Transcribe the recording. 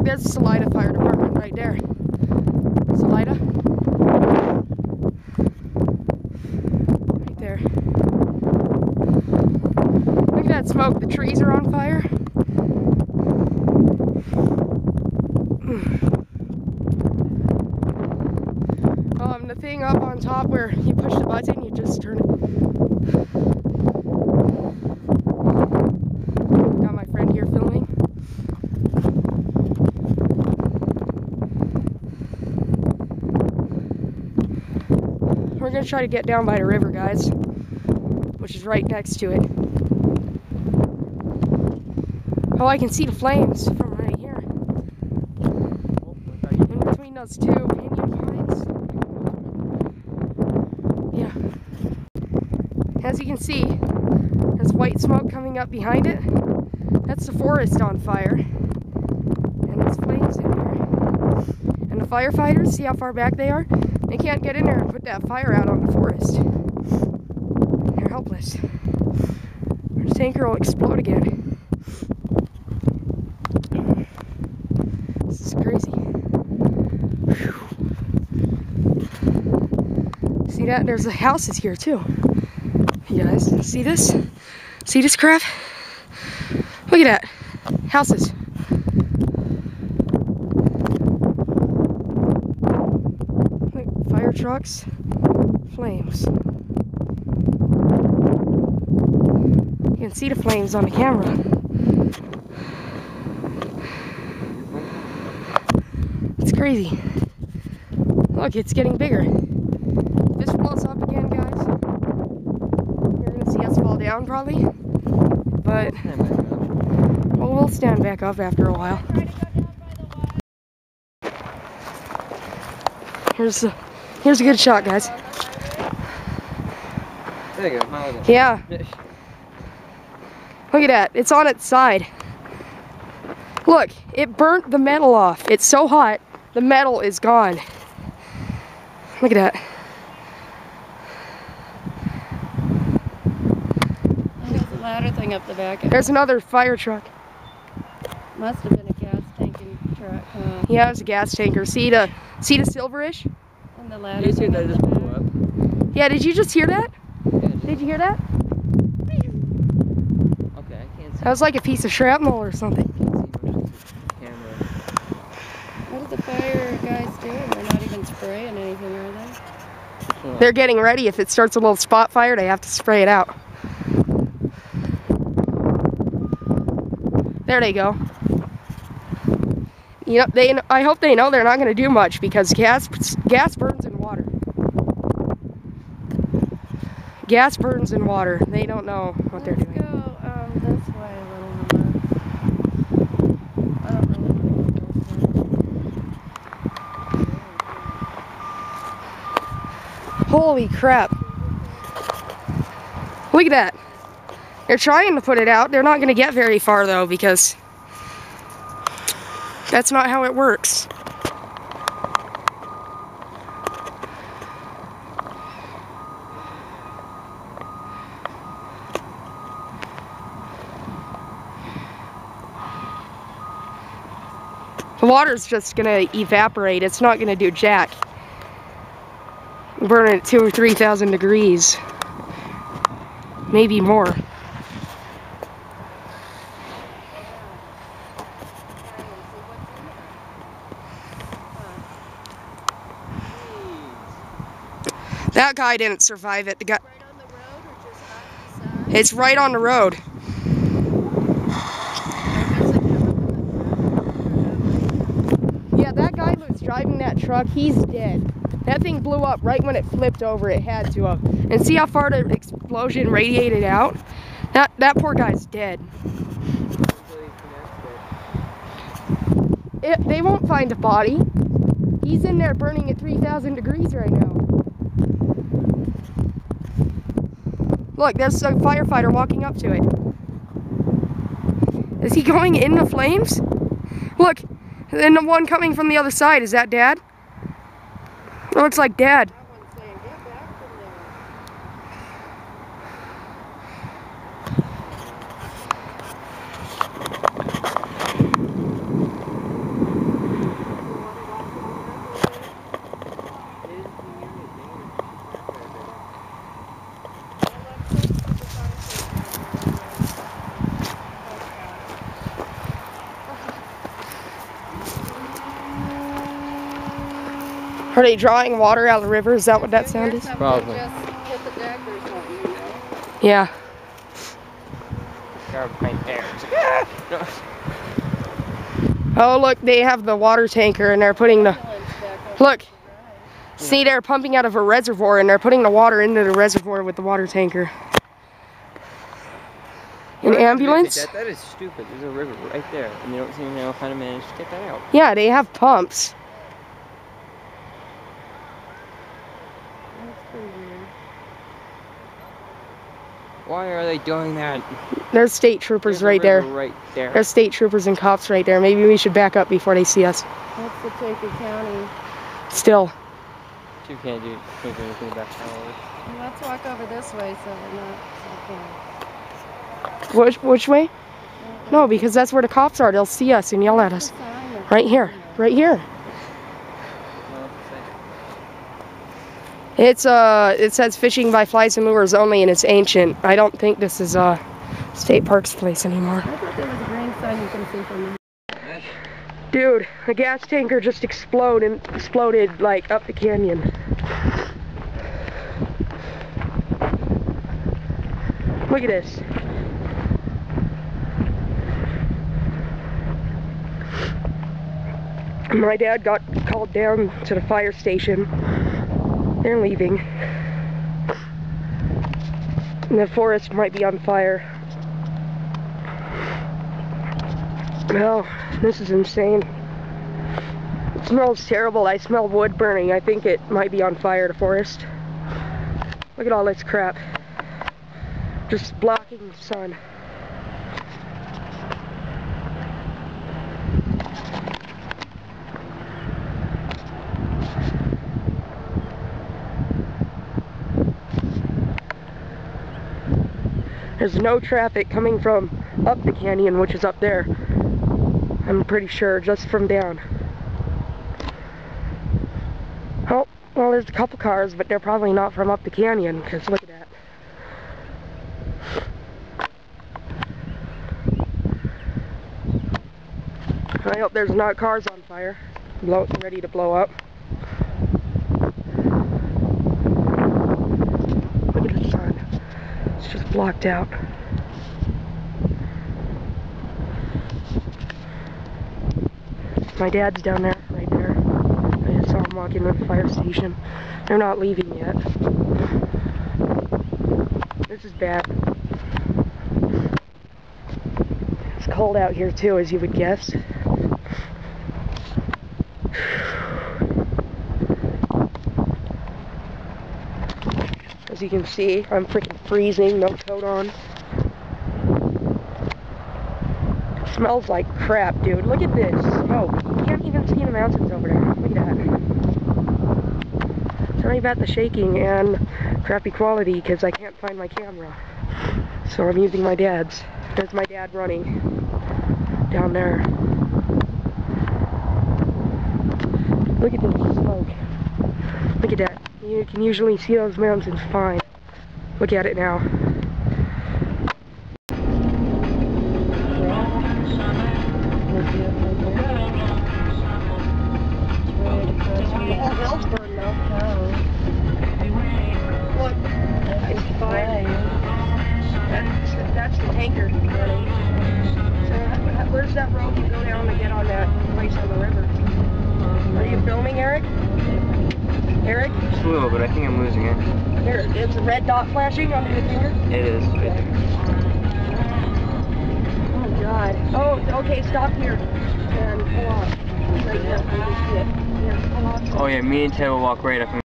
there's the Salida Fire Department right there. Salida. Right there. Look at that smoke. The trees are on fire. The thing up on top where you push the button, you just turn it. Got my friend here filming. We're gonna try to get down by the river, guys, which is right next to it. Oh, I can see the flames from right here. In between those two Indian pines. Yeah. As you can see, there's white smoke coming up behind it. That's the forest on fire. And there's flames in there. And the firefighters, see how far back they are? They can't get in there and put that fire out on the forest. They're helpless. Our tanker will explode again. This is crazy. Whew. See that? There's the houses here too. You guys see this? See this crap? Look at that. Houses. Like fire trucks, flames. You can see the flames on the camera. It's crazy. Look, it's getting bigger. If this blows up again, guys, you're gonna see us fall down probably. But well, we'll stand back up after a while. Here's a good shot, guys. There you go. Yeah. Look at that. It's on its side. Look, it burnt the metal off. It's so hot, the metal is gone. Look at that. There's a ladder thing up the back. There's another fire truck. Must have been a gas tanking truck, huh? Yeah, it's a gas tanker. See the silverish? And the ladder. You see that just blew up? Yeah, did you just hear that? Yeah, Did you hear that? okay, I can't see. That was like a piece of shrapnel or something. Camera. What are the fire guys doing? They're not even spraying anything, are they? They're getting ready. If it starts a little spot fire, they have to spray it out. There they go. You know, I hope they know they're not going to do much because gas burns in water. Gas burns in water. They don't know what they're doing. Let's go this way a little more. I don't really know. Holy crap. Look at that. They're trying to put it out. They're not going to get very far though because that's not how it works. The water's just going to evaporate. It's not going to do jack. Burn it at 2,000 or 3,000 degrees. Maybe more. That guy didn't survive it. The guy. Right on the road or just off the side? It's right on the road. Yeah, that guy who was driving that truck, he's dead. That thing blew up right when it flipped over. It had to have. And see how far the explosion radiated out? That poor guy's dead. They won't find a body. He's in there burning at 3,000 degrees right now. Look, there's a firefighter walking up to it. Is he going in the flames? Look, and the one coming from the other side, is that Dad? It looks like Dad. That one's saying, get back from there. Are they drawing water out of the river? Is that what that sound is? Probably. Just hit the deck or something, you know? Yeah. Car behind there. Oh, look, they have the water tanker and they're putting the... Look. See, they're pumping out of a reservoir and they're putting the water into the reservoir with the water tanker. An ambulance? That is stupid. There's a river right there, and they don't seem to know how to manage to get that out. Yeah, they have pumps. That's pretty weird. Why are they doing that? There's state troopers right there. Right there. There's state troopers and cops right there. Maybe we should back up before they see us. That's the Chaffee County. Still. You can't do anything back there. Let's walk over this way so we're not... Which way? No, because that's where the cops are. They'll see us and yell at us. Right here. Right here. It says fishing by flies and lures only, and it's ancient. I don't think this is State Parks place anymore. I thought there was a green sign you can see from there. Dude, a gas tanker just exploded like up the canyon. Look at this. My dad got called down to the fire station. They're leaving. And the forest might be on fire. Well, this is insane. It smells terrible. I smell wood burning. I think it might be on fire, the forest. Look at all this crap. Just blocking the sun. There's no traffic coming from up the canyon, which is up there. I'm pretty sure, just from down. Oh, well, there's a couple cars, but they're probably not from up the canyon, because look at that. I hope there's not cars on fire, ready to blow up. Look at the sun. It's just blocked out. My dad's down there, right there. I just saw him walk into the fire station. They're not leaving yet. This is bad. It's cold out here too, as you would guess. As you can see, I'm freaking freezing, no coat on. It smells like crap, dude. Look at this smoke. You can't even see the mountains over there. Look at that. Sorry about the shaking and crappy quality because I can't find my camera. So I'm using my dad's. There's my dad running down there. Look at this smoke. Look at that. You can usually see those mountains fine. Look at it now. All hell's burned now. Look, it's fine. That's the tanker running. So where's that road you go down to get on that place on the river? Are you filming, Eric? Eric? Just a little, but I think I'm losing it. There, it's a red dot flashing on your finger? It is. Okay. Oh God. Oh, okay, stop here and pull off. Right there, you can see it. Yeah, pull off. Oh yeah, me and Ted will walk right up.